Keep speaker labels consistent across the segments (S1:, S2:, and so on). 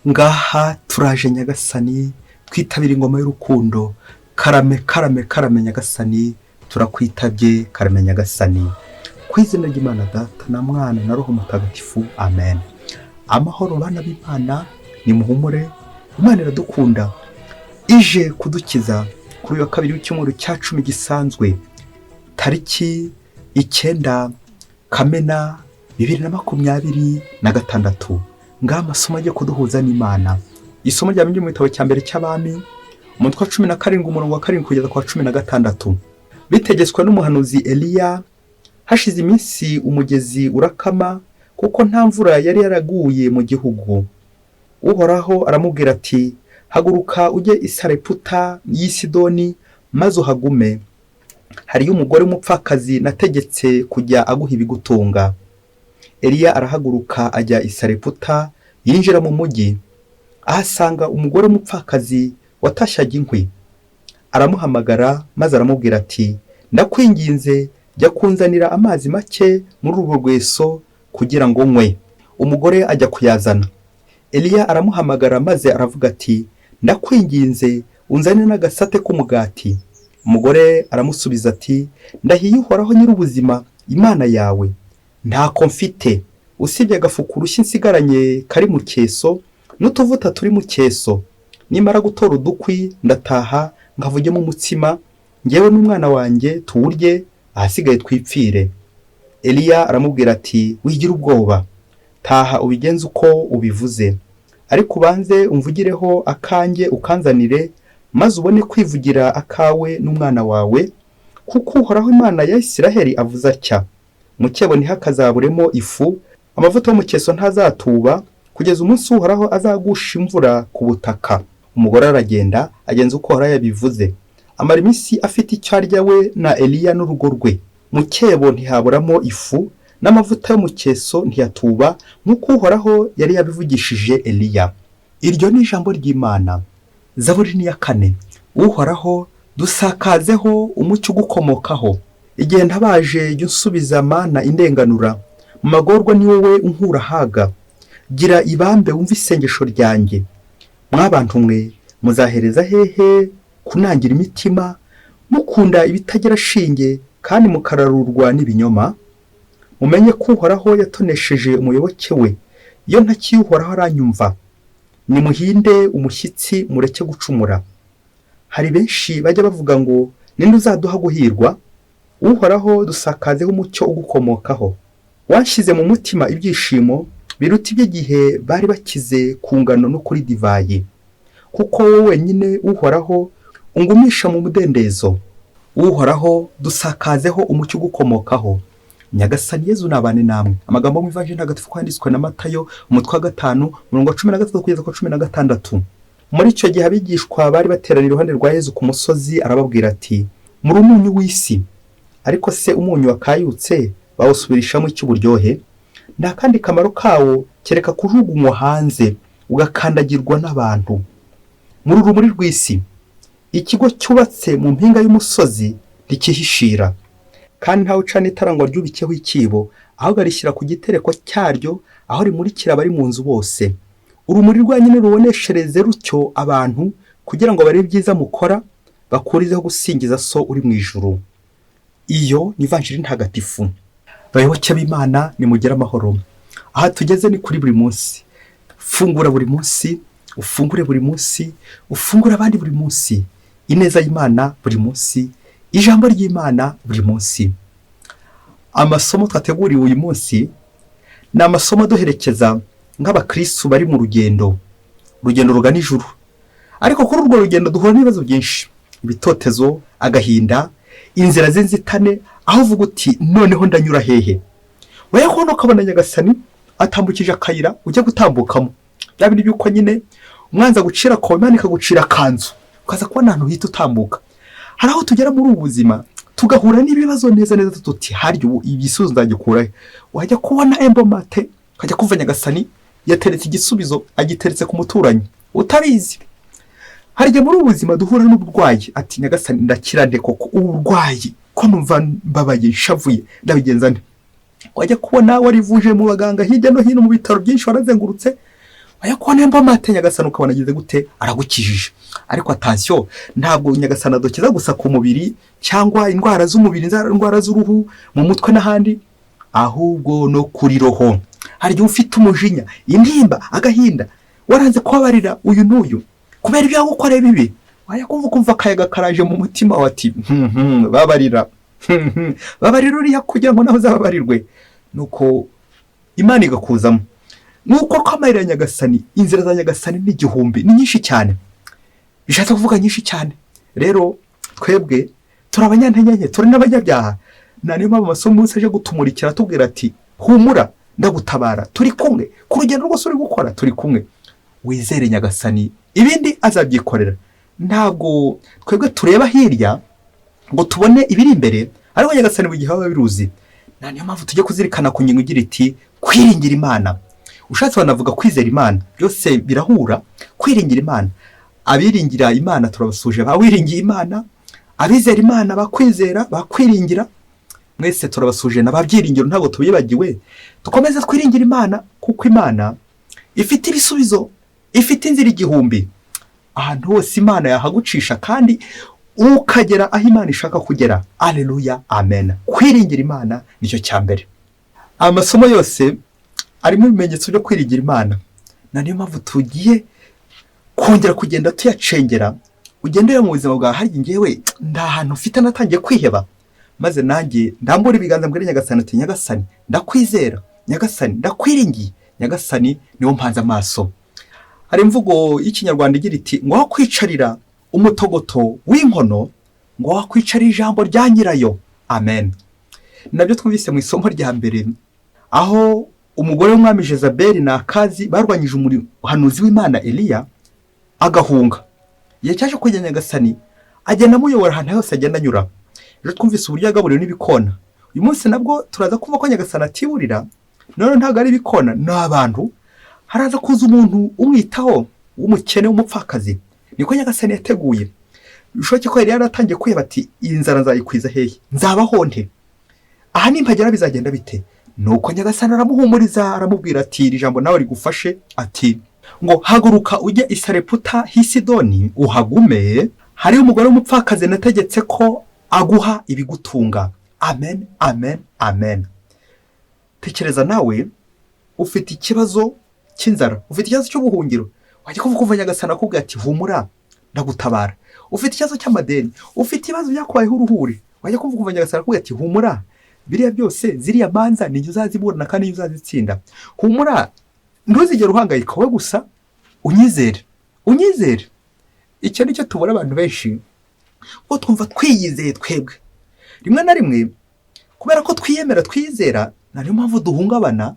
S1: ngaha turaje nyagasani, twitabira ingoma y'urukundo. Karame karame karame nyagasani, turakwitabye karame nyagasani. Ku izina ry'Imana Data na Mwana na Roho Mutagatifu, amen. Amahoro bana b'Imana, nimuhumure, Imana iradukunda, ije kudukiza kuri uyu wa kabiri w'icyumweru cya 10 gisanzwe, tariki 9 Kamena 2026. Ngaha amasomo agiye kuduhuza n'Imana. Isomo rya mu gitabo cya mbere cy'Abami, umutwe wa 17 umurongo wa 7 kugeza kwa 16. Bitegetswe n'umuhanuzi Eliya, hashize iminsi umugezi urakama, kuko nta mvura yari yaraguye mu gihugu. Uhoraho aramubwira ati, haguruka ujye i Sareputa y'i Sidoni, maze uhagume. Hariyo umugore w'umupfakazi nategetse kujya aguha ibigutunga. Eliya arahaguruka ajya i Sareputa, yinjira mu mujyi. Ahasanga umugore w'umupfakazi watashyaga inkwi. Aramuhamagara maze aramubwira ati, ndakwinginze jya kunzanira amazi make muri urwo rweso kugira ngo nywe. Umugore ajya kuyazana. Eliya aramuhamagara maze aravuga ati, ndakwinginze unzanire n'agasate k'umugati. Umugore aramusubiza ati, ndahiye Uhoraho nyir'ubuzima, Imana yawe, ntako mfite usibye agafuku rushya nsigaranye kari mu cyeso n'utuvuta turi mu cyeso. Nimara gutora udukwi ndataha nkavugemo umutsima, ngewe n'umwana wanjye tuwurye, ahasigaye twipfire. Eliya aramubwira ati, wigira ubwoba, taha ubigenze uko ubivuze, ariko ubanze umvugireho akanjye ukanzanire, maze ubone kwivugira akawe n'umwana wawe, kuko Uhoraho Imana ya Isiraheli avuze atya, mu cyebo ntihakazaburemo ifu, amavuta yo mu cyeso ntazatuba, kugeza umunsi Uhoraho azagusha imvura ku butaka. Umugore aragenda agenza uko Uhoraho yabivuze, amara iminsi afite icyo arya we na Eliya n'urugo rwe. Mu cyebo ntihaburamo ifu, n'amavuta yo mu cyeso ntiyatuba, nk'uko Uhoraho yari yabivugishije Eliya. Iryo ni ijambo ry'Imana. Zaburi ni ya 4. Uhoraho dusakazeho umucyo ugukomokaho. Igihe ntabaje jya unsubiza mana indenganura, mu magorwa ni wowe unkura haga. Gira ibambe wumva isengesho ryanjye. Mwabantu mwe muzahereza hehe kunangira imitima, mukunda ibitagira shinge kandi mukararurwa n'ibinyoma? Mumenye ko Uhoraho yatonesheje umuyoboke we, iyo ntakiye Uhoraho aranyumva. Nimuhinde umushyitsi mureke gucumura. Hari benshi bajya bavuga ngo, ninde uzaduha guhirwa? Uhoraho dusakazeho umucyo ugukomokaho. Wanshyize mu mutima ibyishimo biruta iby'igihe bari bakize ku ngano no kuri divayi, kuko wowe wenyine Uhoraho ungumisha mu mudendezo. Uhoraho dusakazeho umucyo ugukomokaho. Nyagasani Yezu nabane namwe. Amagambo mu Ivanjili ntagatifu kwanditswe na Matayo, umutwe wa 5 umurongo wa 13 kugeza kwa 16. Muri icyo gihe abigishwa bari bateraniye iruhande rwa Yezu ku musozi, arababwira ati, muri umunyu w'isi, ariko se umunyu wakayutse bawusubirishamo icy'uburyohe? Nta kandi kamaro kawo kereka kujugunywa hanze ugakandagirwa n'abantu. Muri urumuri rw'isi, ikigo cyubatse mu mpinga y'umusozi ntikihishira, kandi ntawe ucana itara ngo ryubikeho ikibo, ahubwo arishyira ku gitereko cyaryo, aho rimurikira abari mu nzu bose. Urumuri rwanyine ruboneshereze rutyo abantu, kugira ngo barebe ibyiza mukora, bakurizeho gusingiza So uri mu ijuru. Iyo ni Ivanjili ntagatifu. Bayoboke b'Imana, nimugire amahoro. Aha tugeze ni kuri buri munsi. Fungura buri munsi, ufungure buri munsi, ufungura abandi buri munsi. Ineza y'Imana buri munsi, ijambo ry'Imana buri munsi. Amasomo twateguriwe uyu munsi ni amasomo duherekeza nk'abakristo bari mu rugendo rugana ijuru. Ariko kuri urwo rugendo duhura n'ibibazo byinshi, ibitotezo, agahinda, inzira z'inzitane, aho uvuga uti noneho ndanyura hehe? Wayakubona ukabona Nyagasani atambukije akayira ujya gutambukamo. Byabiri byuko nyine umwanza gucira ko Imana ikagucira kanzu, ukaza kubona ahantu hita utambuka. Hari aho tugera muri ubu buzima tugahura n'ibibazo neza tuti haryo ibisubizo ndagikura. Wajya kubona embomate, ukajya kumva Nyagasani yateretse igisubizo agiteretse ku muturanyi utabizi. Harije muri ubu buzima duhura n'uburwayi, ati Nyagasani ndakira nde koko uburwayi ko numva mbabaye nshavuye ndabigenza nde? Wajya kubona warivuje mu baganga hirya no hino mu bitaro byinshi warazengurutse, aya ko nemba amate nyagasani ukabona agize gute aragukijije. Ariko attention, ntabwo nyagasani adukiza gusa ku mubiri cyangwa indwara z'umubiri, indwara z'uruhu, mu mutwe n'ahandi, ahubwo no kuri roho. Hari igihe ufite umujinya, intimba, agahinda, waranze kubabarira uyu n'uyu kubera ibyo yagukoreye bibi, wajya kumva akayaga karaje mu mutima wati babarira babarira uriya kugira ngo nawe uzababarirwe. Nuko Imana igakuzamo. Nuko kamarira nyagasani, inzira za nyagasani ni igihumbi, ni nyinshi cyane, bishatse kuvuga nyinshi cyane. Rero twebwe turi abanyantenyenye, turi n'abanyabyaha. Niyo mpamvu amasomo yose aje gutumurikira tubwira ati humura ndagutabara, turi kumwe ku rugendo rwose uri gukora, turi kumwe, wizere nyagasani ibindi azabyikorera. Ntabwo twebwe tureba hirya ngo tubone ibiri imbere, ariko nyagasani mu gihe aba biruzi. Niyo mpamvu tujye kuzirikana ku ngingo igira iti kwiringira Imana. Ushatse banavuga kwizera Imana, byose birahura. Kwiringira Imana, abiringira Imana turabasuje bawiringiye Imana, abizera Imana bakwizera bakwiringira, mwese turabasuje n'ababyiringiro ntabwo tubibagiwe. Dukomeze twiringira Imana kuko Imana ifite ibisubizo, ifite inzira igihumbi. Ahantu hose Imana yahagucisha kandi ukagera aho Imana ishaka kugera. Alleluya, amen. Kwiringira Imana nicyo cyambere. Amasomo yose arimo ibimenyetso byo kwiringira Imana. Niyo mpamvu tugiye kongera kugenda tuyacengera. Ugendeye mu buzima bwawe, hari ngewe nda hantu ufite natangiye kwiheba, maze nanjye ndambura ibiganza mbere nyagasani ati nyagasani ndakwizera, nyagasani ndakwiringiye, nyagasani niwo mpanze amaso. Hari imvugo y'ikinyarwanda igira iti ngo wakwicarira umutogoto w'inkono, ngo wakwicarira ijambo rya nyirayo. Amen. Nabyo twumvise mu isomo rya mbere, aho umugore w'umwami Jezabeli na Akazi barwanyije umuhanuzi w'Imana Eliya agahunga. Igihe cyaje kugenda nyagasani agenda amuyobora ahantu hose agenda anyura. Rero twumvise uburyo yagaburiwe n'ibikona. Uyu munsi nabwo turaza kumva ko nyagasani atiburira, none ntabwo ari ibikona, ni abantu. Haraza kuza umuntu umwitaho w'umukene w'umupfakazi, niko nyagasani yateguye. Bishoboke ko yari yaratangiye kwiheba ati iyi nzara nzayikwiza hehe, nzabaho nte, aha nimpagera bizagenda bite. Nuko nyagasani aramuhumuriza, aramubwira ati iri jambo nawe rigufashe, ati ngo haguruka ujye i Sareputa h'i Sidoni uhagume, hari umugore w'umupfakazi nategetse ko aguha ibigutunga. Amen, amen, amen. Tekereza nawe ufite ikibazo cy'inzara, ufite ikibazo cy'ubuhungiro, wajya kuvuga nyagasani akubwira ati humura ndagutabara. Ufite ikibazo cy'amadeni, ufite ibibazo byakubayeho uruhuri, wajya kuvuga nyagasani akubwira ati humura, biriya byose ziriya manza ni uzaziburana kandi ni uzazitsinda. Humura, ntuzigere uhangayika, wowe gusa unyizere, unyizere. Icyo nicyo tubona abantu benshi ko twumva twiyizeye twebwe. Rimwe na rimwe kubera ko twiyemera twizera, niyo mpamvu duhungabana,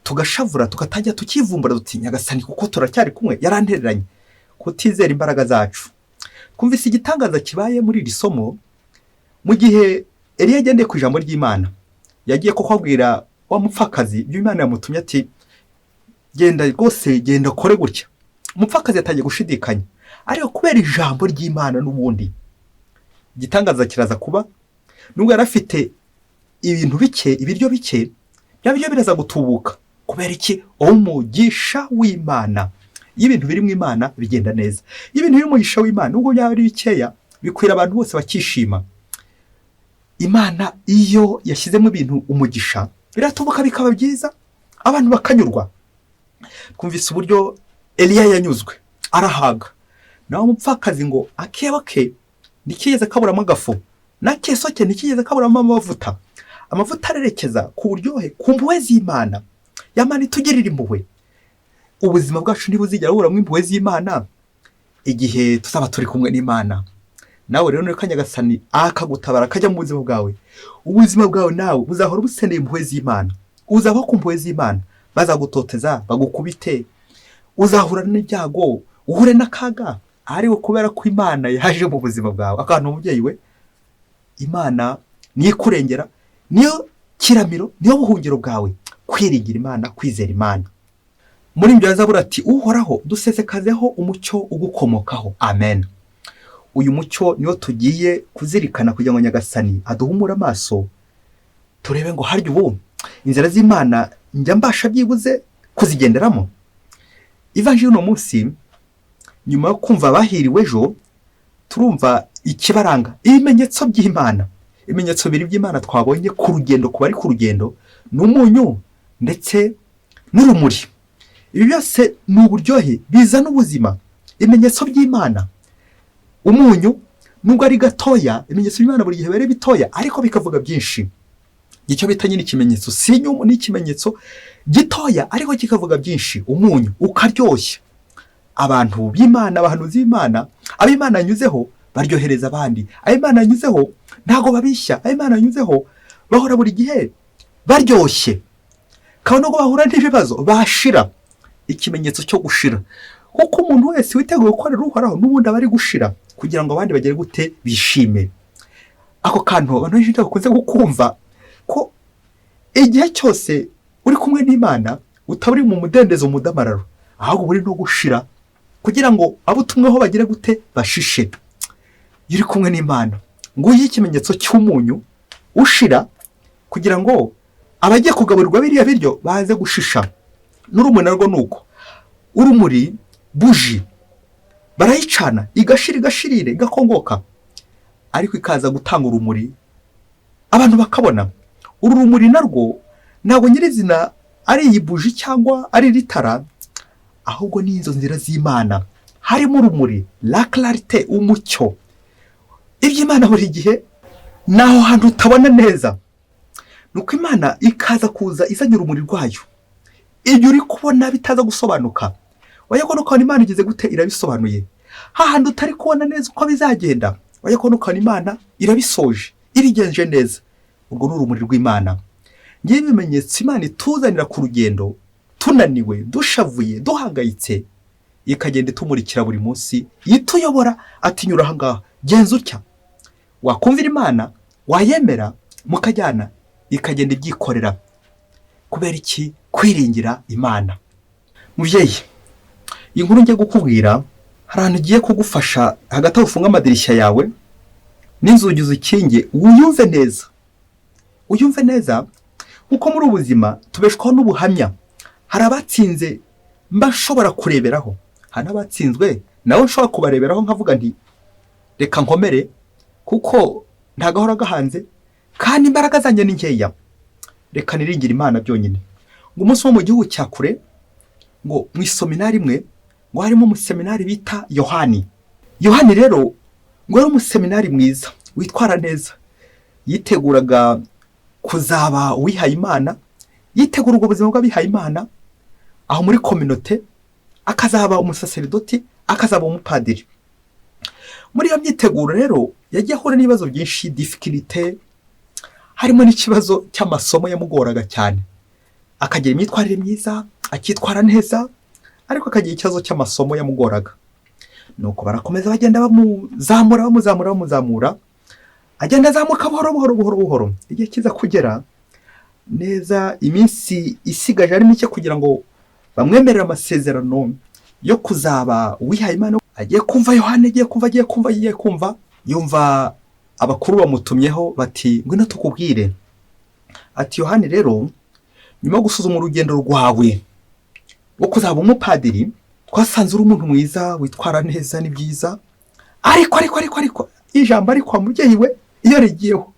S1: tugashavura, tugatangira tukivumbura duti nyagasani kuko turacyari kumwe yarantereranye. Kutizera imbaraga zacu. Kumvise igitangaza kibaye muri iri somo, mu gihe Eliya yagendeye ku ijambo ry'Imana, yagiye kukubwira wa mupfakazi ibyo Imana yamutumye ati genda rwose, genda kore gutya. Umupfakazi yatangiye gushidikanya, ariko kubera ijambo ry'Imana n'ubundi igitangaza kiraza kuba. Nubwo yarafite ibintu bike, ibiryo bike, byabyo biraza gutubuka. Kubera iki? Umugisha w'Imana. Iyo ibintu biri mu Imana bigenda neza. Iyo ibintu biri mu mugisha w'Imana, nubwo byaba ari bikeya, bikwira abantu bose bakishima. Imana iyo yashyizemo ibintu umugisha, biratubuka bikaba byiza, abantu bakanyurwa. Twumvise uburyo Eliya yanyuzwe, arahaga. Naho umupfakazi ngo akeba ke ntikigeze kaburamo agafu, n'akeso ke ntikigeze kaburamo amavuta. Amavuta arerekeza ku buryohe, ku mpuhwe z'Imana. Yamana itugirira impuhwe. Ubuzima bwacu ntibuzigera buburamo impuhwe z'Imana igihe tuzaba turi kumwe n'Imana. Nawe rero nuko nyagasani akagutabara akajya mu buzima bwawe. Ubuzima bwawe nawe buzahora buseneye impuhwe z'Imana. Uzaba ku mpuhwe z'Imana, bazagutoteza, bagukubite, uzahura n'ibyago, uhure n'akaga, ariko kubera ko Imana yaje mu buzima bwawe. Akantu umubyeyi we, Imana niyo ikurengera, niyo kiramiro, niyo buhungiro bwawe. Kwiringira Imana, kwizera Imana. Muri ibyo Zaburi ati uhoraho dusesekazeho umucyo ugukomokaho. Amen. Uyu mucyo niyo tugiye kuzirikana kugira ngo nyagasani aduhumure amaso, turebe ngo harya ubu inzira z'Imana njya mbasha byibuze kuzigenderamo. ivanjiri uno munsi nyuma yo kumva bahiriwe ejo turumva ikibaranga, ibimenyetso by'Imana. Ibimenyetso bibiri by'Imana twabonye ku rugendo, ku bari ku rugendo, n'umunyu ndetse n'urumuri. Ibi byose ni uburyohe bizana ubuzima. Ibimenyetso by'Imana, umunyu nubwo ari gatoya, ibimenyetso by'Imana buri gihe bere bitoya ariko bikavuga byinshi. Icyo bita nyine ikimenyetso sinyumu ni ikimenyetso gitoya ariko kikavuga byinshi. Umunyu ukaryoshya. Abantu b'Imana, abahanuzi b'Imana, ab'Imana yanyuzeho baryohereza abandi. Ab'Imana yanyuzeho ntago babishya. Ab'Imana yanyuzeho bahora buri gihe baryoshye. Kandi nubwo bahura n'ibibazo bashira. Ikimenyetso cyo gushira. Kuko umuntu wese witeguye gukorera Uhoraho n'ubundi aba ari gushira kugira ngo abandi bagere gute bishime. Ako kantu abantu benshi bakunze gukumva ko igihe cyose uri kumwe n'Imana utaburi mu mudendezo mudamararo, ahubwo buri no gushira kugira ngo abutumweho bagire gute bashishe. Iri kumwe n'Imana ngo ikimenyetso cy'umunyu ushira kugira ngo abagiye kugaburirwa biriya biryo baze gushisha. N'urumuri narwo nuko, urumuri buji barayicana igashirire igakongoka ariko ikaza gutanga urumuri abantu bakabona. Uru rumuri narwo ntabwo nyirizina ari iyi buji cyangwa ari ritara, ahubwo ni izo nzira z'Imana. Harimo urumuri, la clarite, umucyo. Iby'Imana buri gihe naho hantu utabona neza, nuko Imana ikaza kuza izanye urumuri rwayo. Ibyo uri kubona bitaza gusobanuka, wayakona ukabona Imana igeze gute irabisobanuye. Hahandi utari kubona neza uko bizagenda, wayakona ukabona Imana irabisoje, irigenje neza. Urwo ni urumuri rw'Imana. Ngiye ibimenyetso Imana ituzanira ku rugendo, tunaniwe, dushavuye, duhangayitse, ikagenda itumurikira buri munsi, yituyobora ati nyura aha ngaha, genza utya. Wakumvira Imana, wayemera, mukajyana, ikagenda ibyikorera. Kubera iki? Kwiringira Imana. Mubyeyi, inkuru ngiye gukubwira, hari ahantu ugiye kugufasha hagati aho ufunga amadirishya yawe n'inzugi uzikinge, uyumve neza. Uyumve neza kuko muri ubuzima tubeshwaho n'ubuhamya. Hari abatsinze mba nshobora kureberaho, hari n'abatsinzwe nawe nshobora kubareberaho nkavuga nti reka nkomere kuko ntagahora gahanze kandi imbaraga zanjye ni nkeya, reka niringire Imana byonyine. Ngo umunsi wo mu gihugu cya kure, ngo mu iseminari imwe ngo harimo umuseminari bita Yohani. Yohani rero ngo yari umuseminari mwiza witwara neza, yiteguraga kuzaba uwihaye Imana, yitegura ubwo buzima bw'abihaye Imana aho muri communauté, akazaba umusaseridoti, akazaba umupadiri. Muri iyo myiteguro rero yagiye ahura n'ibibazo byinshi, difficulté, harimo n'ikibazo cy'amasomo yamugoraga cyane. Akagira imyitwarire myiza, akitwara neza, ariko akagira ikibazo cy'amasomo yamugoraga. Nuko barakomeza bagenda bamuzamura, agenda azamuka buhoro. Igihe kiza kugera neza, iminsi isigaje ari mike kugira ngo bamwemerere amasezerano yo kuzaba uwihaye Imana. Agiye kumva Yohani, agiye kumva, yumva abakuru bamutumyeho bati ngwino tukubwire. Ati Yohani rero, nyuma yo gusuzuma urugendo rwawe wo kuzaba umupadiri, twasanze uri umuntu mwiza witwara neza, ni byiza, ariko ijambo ariko mubyeyi we iyo rigiyeho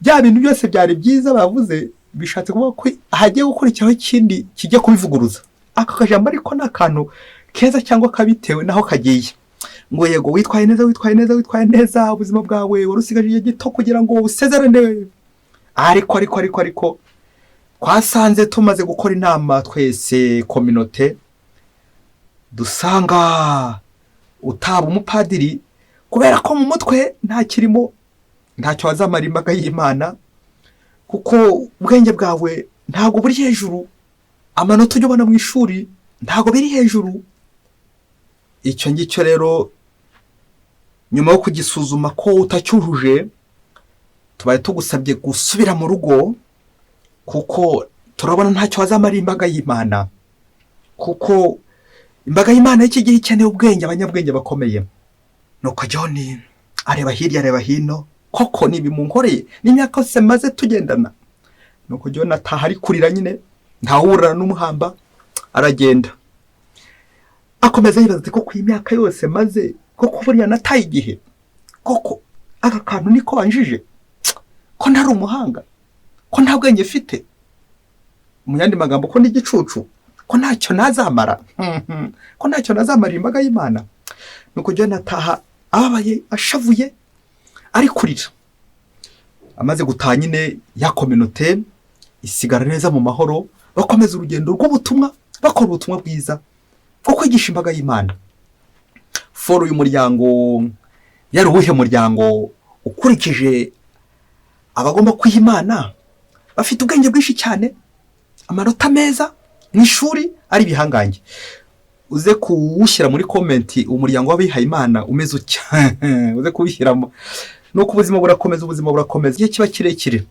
S1: bya bintu byose byari byiza bavuze bishatse kuvuga ko hagiye gukurikiraho ikindi kijya kubivuguruza. Aka kajambo ariko ni akantu keza cyangwa kabitewe naho kagiye. Ngo yego witwaye neza, ubuzima bwawe warusigaje igihe gito kugira ngo usezerane, ariko twasanze tumaze gukora inama twese communauté, dusanga utaba umupadiri kubera ko mu mutwe nta kirimo, ntacyo wazamara imbaga y'Imana, kuko ubwenge bwawe ntago buri hejuru, amanota ujya ubona mu ishuri ntago biri hejuru. Icyo ngicyo rero nyuma yo kugisuzuma ko utacyujuje, tubaye tugusabye gusubira mu rugo, kuko turabona ntacyo wazamara imbaga y'Imana, kuko imbaga y'Imana y'iki gihe ikeneye ubwenge, abanyabwenge bakomeye. Nuko John areba hirya areba hino, koko nibi munkoreye n'imyaka yose maze tugendana. Nuko John ataha ari kurira nyine, ntahurana n'umuhamba, aragenda. akomeza yibaza ati koko iyi myaka yose maze koko buriya nataye igihe, koko aka kantu niko banjije, ko ntari umuhanga, ko nta bwenge mfite, mu yandi magambo ko ndi igicucu, ko ntacyo nazamara, ko ntacyo nazamara imbaga y'Imana. Nuko John ataha ababaye, ashavuye, ari kurira. Amaze gutaha nyine ya communauté isigara neza mu mahoro, bakomeza urugendo rw'ubutumwa, bakora ubutumwa bwiza bwo kwigisha imbaga y'Imana. Foro y'umuryango yari uwuhe muryango ukurikije abagomba kwiha Imana, bafite ubwenge bwinshi cyane, amanota meza mu ishuri, ari bihangange. Uze kuwushyira muri comment umuryango w'abihaye Imana umeze ucya, uze kubishyiramo. Nuko ubuzima burakomeza igihe kiba kirekire.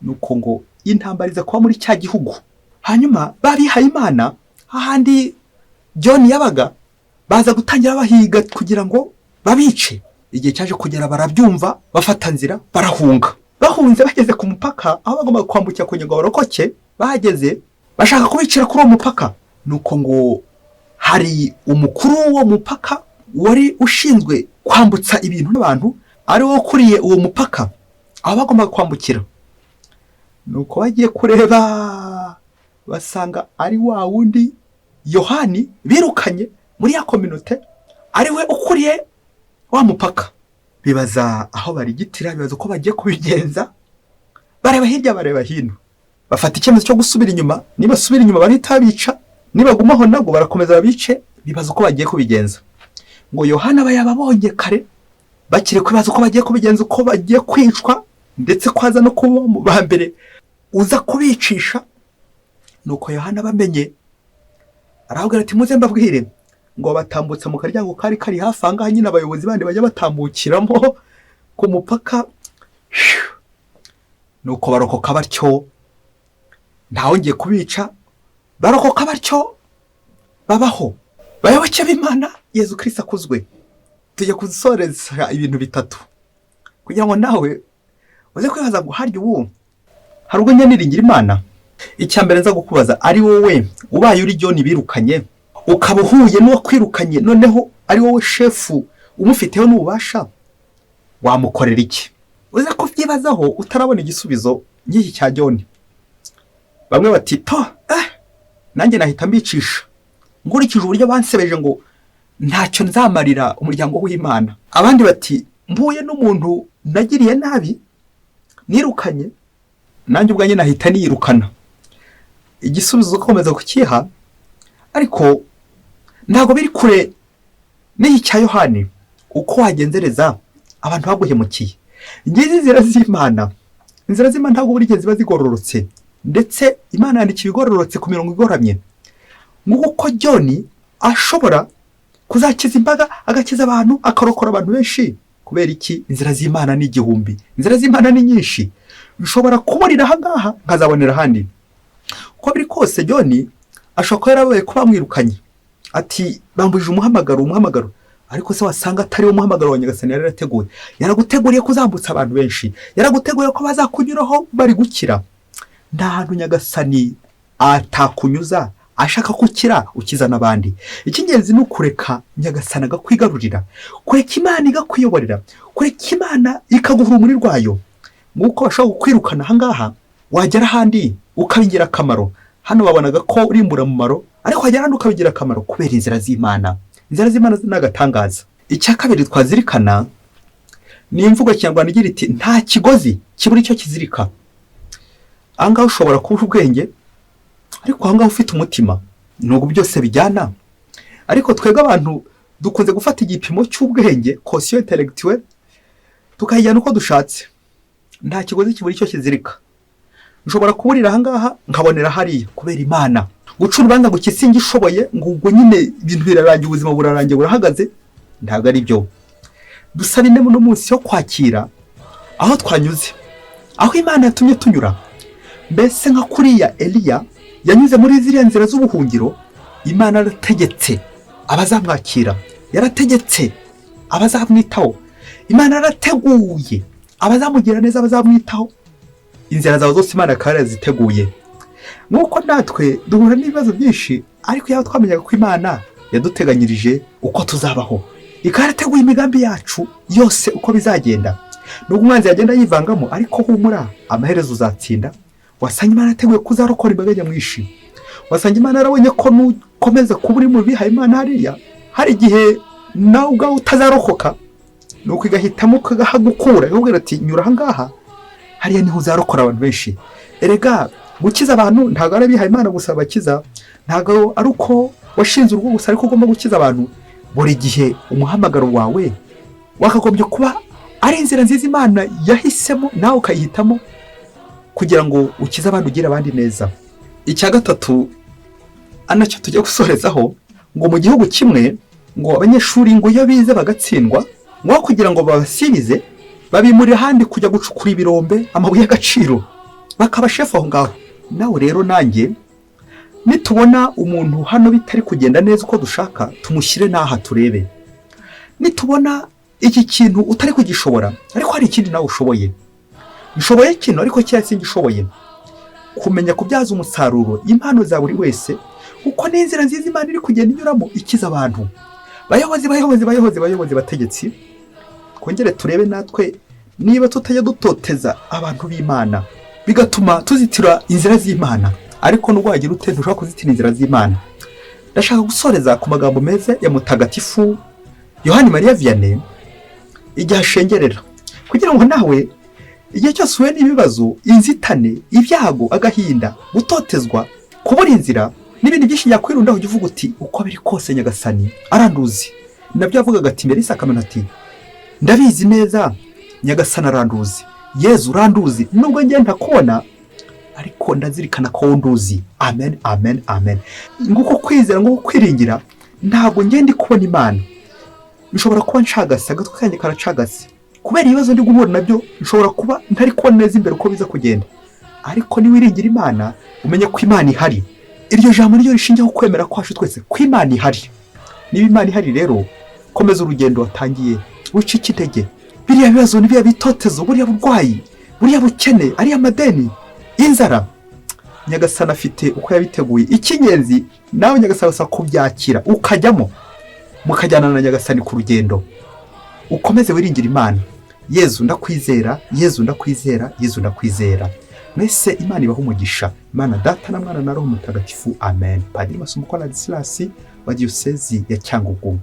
S1: Nuko ngo intambariza kuba muri cya gihugu. Hanyuma babihaye Imana ahandi John yabaga, baza gutangira bahiga kugira ngo babice. Igihe cyaje kugera barabyumva, bafata nzira barahunga. Bahunze bageze ku mupaka aho bagomba kwambukira kugira ngo barokoke, bahageze bashaka kubicira kuri uwo mupaka. Nuko ngo hari umukuru wo mupaka wari ushinzwe kwambutsa ibintu n'abantu, ari wo ukuriye uwo mupaka aho bagomba kwambukira. Nuko bagiye kureba basanga ari wa wundi Yohani birukanye muri ya communauté, ari we ukuriye wa mupaka. Bibaza aho barigitira, bibaza uko bagiye kubigenza, bareba hirya bareba hino, bafata icyemezo cyo gusubira inyuma. Niba subira inyuma bahita bica, niba gumaho nabwo barakomeza babice. Bibaza uko bagiye kubigenza. Ngo Yohana bayababonye kare, bakire kwibaza uko bagiye kubigenza, uko bagiye kwicwa, ndetse kwaza no kuba mu bambere uza kubicisha. Nuko Yohana bamenye, aravuga ati muze mbabwire. Ngo batambutse mu karyango kari hafi ahangaha, nyine abayobozi bandi bajya batambukiramo ku mupaka. Nuko barokoka batyo, ntawongeye kubica, barokoka batyo, babaho bayoboke b'Imana. Yezu Kristo akuzwe. Tujya kusoreza ibintu bitatu kugira ngo nawe uze kwibaza ngo harya ubu hari ubwo nyaniringira Imana. Icya mbere nza gukubaza, ari wowe ubaye uri John birukanye, ukaba uhuye n'uwo kwirukanye, noneho ari wowe shefu umufiteho n'ububasha, wamukorera iki? Uze kubyibazaho utarabona igisubizo nk'iki cya John. Bamwe bati to nanjye nahita mbicisha, nkurikije uburyo bansebeje ngo ntacyo nzamarira umuryango w'Imana. Abandi bati mbuye n'umuntu nagiriye nabi nirukanye, nanjye ubwanjye nahita niyirukana. Igisubizo ukomeza kukiha, ariko ntabwo biri kure n'iki cya Yohani. Uko wagenzereza abantu baguhemukiye, ngizi inzira z'Imana. Inzira z'Imana ntabwo buri gihe ziba zigororotse, ndetse Imana yandika ibigororotse ku mirongo igoramye. Nguko John ashobora kuzakiza imbaga, agakiza abantu, akarokora abantu benshi. Kubera iki? Inzira z'Imana ni igihumbi, inzira z'Imana ni nyinshi. Ushobora kubonera ahangaha nkazabonera ahandi. Uko biri kose John ashobora kuba yarabaye kuba mwirukanye, ati bambujije umuhamagaro, ariko se wasanga atari wo muhamagaro wa Nyagasani yari yarateguye. Yaraguteguriye kuzambutsa abantu benshi, yaraguteguriye ko bazakunyuraho bari gukira. Nta hantu Nyagasani atakunyuza ashaka gukira ukiza n'abandi. Icy'ingenzi ni ukureka Nyagasani agakwigarurira, kureka Imana igakwiyoborera, kureka Imana ikaguha urumuri rwayo. Nguko bashobora kukwirukana ahangaha, wagera ahandi ukabigira akamaro. Hano babonaga ko urimbura mumaro, ariko wagera ahandi ukabigira akamaro kubera inzira z'Imana. Inzira z'Imana n'agatangaza. Icya kabiri twazirikana ni imvugo Kinyarwanda igira iti nta kigozi kibura icyo kizirika. Ahangaha ushobora kuba ubwenge, ariko ahangaha ufite umutima. Nubwo byose bijyana, ariko twebwe abantu dukunze gufata igipimo cy'ubwenge, quotient intellectuel, tukayijyana uko dushatse. Nta kigozi kibura icyo kizirika. Ushobora kuburira ahangaha nkabonera hariya kubera Imana. Guca urubanza ngo kisingi ishoboye ngo ubwo nyine ibintu birarangiye, ubuzima burarangiye burahagaze, ntabwo ari byo. Dusaba inema no munsi yo kwakira aho twanyuze, aho Imana yatumye tunyura. Mbese nka kuriya Eliya yanyuze muri ziriya nzira z'ubuhungiro, Imana yarategetse abazamwakira, yarategetse abazamwitaho. Imana yarateguye abazamugira neza, abazamwitaho. Inzira zawe zose Imana akaba yaraziteguye. Nuko natwe duhura n'ibibazo byinshi, ariko yaba twamenyaga ko Imana yaduteganyirije uko tuzabaho, ikarateguye imigambi yacu yose uko bizagenda. Nubwo umwanzi yagenda yivangamo, ariko humura, amaherezo uzatsinda. Wasanga Imana yateguye kuzarokora imbaga nyamwinshi. Wasanga Imana yarabonye ko nukomeza kuba uri mu bihaye Imana hariya, hari igihe nawe ubwawe utazarokoka, nuko igahitamo kugahagukura, ikubwira ati nyura aha ngaha, hariya niho uzarokora abantu benshi. Erega gukiza abantu ntabwo ari abihaye Imana gusa bakiza, ntabwo ari uko washinze urugo gusa ariko ugomba gukiza abantu. Buri gihe umuhamagaro wawe wakagombye kuba ari inzira nziza Imana yahisemo, nawe ukayihitamo kugira ngo ukize abantu, ugire abandi neza. Icya gatatu anacyo tujya gusorezaho, ngo mu gihugu kimwe ngo abanyeshuri ngo iyo bize bagatsindwa, ngo kugira ngo babasibize babimurira ahandi kujya gucukura ibirombe, amabuye y'agaciro, bakaba shefu aho ngaho. Nawe rero nanjye nitubona umuntu hano bitari kugenda neza uko dushaka, tumushyire n'aha turebe. Nitubona iki kintu utari kugishobora ariko hari ikindi nawe ushoboye, nshoboye kino ariko cya singishoboye, kumenya kubyaza umusaruro impano za buri wese, uko n'inzira nziza Imana iri kugenda inyuramo ikiza abantu. Bayobozi bategetsi, twongere turebe natwe niba tutajya dutoteza abantu b'Imana bigatuma tuzitira inzira z'Imana, ariko nubwo wagira ute ntushobora kuzitira inzira z'Imana. Ndashaka gusoreza ku magambo meza ya mutagatifu Yohani Mariya Vianney igihe ashengerera, kugira ngo nawe igihe cyose uhuye n'ibibazo, inzitane, ibyago, agahinda, gutotezwa, kubura inzira n'ibindi byinshi yakwirinda, ujye uvuga uti uko biri kose Nyagasani aranduzi. Nabyo yavugaga ati mbere isakamana ati ndabizi neza Nyagasani aranduzi, Yezu uranduzi, nubwo njye ntakubona ariko ndazirikana ko nduzi. Amen, amen, amen. Nguko kwizera, nguko kwiringira, ntabwo njye ndi kubona Imana, nshobora kuba ncagase, agatwe kanjye karacagase kubera ibibazo ndi guhura nabyo, nshobora kuba ntari kubona neza imbere uko biza kugenda, ariko niwiringira Imana umenye ko Imana ihari. Iryo jambo ryo rishingiyeho kwemera kwacu twese ko Imana ihari. Niba Imana ihari rero, komeza urugendo watangiye, wicike intege. Biriya bibazo nibiya bitotezo, buriya burwayi, buriya bukene, ari amadeni, inzara, Nyagasani afite uko yabiteguye. Ikinyenzi nawe Nyagasani asa kubyakira ukajyamo, mukajyana na Nyagasani ku rugendo. Ukomeze wiringira Imana. Yezu ndakwizera, Yezu ndakwizera, Yezu ndakwizera. Mwese Imana ibaha umugisha. Imana Data na Mwana na Roho Mutagatifu. Amen. Padiri Masumbuko Ladislas wa Diyosezi ya Cyangugu.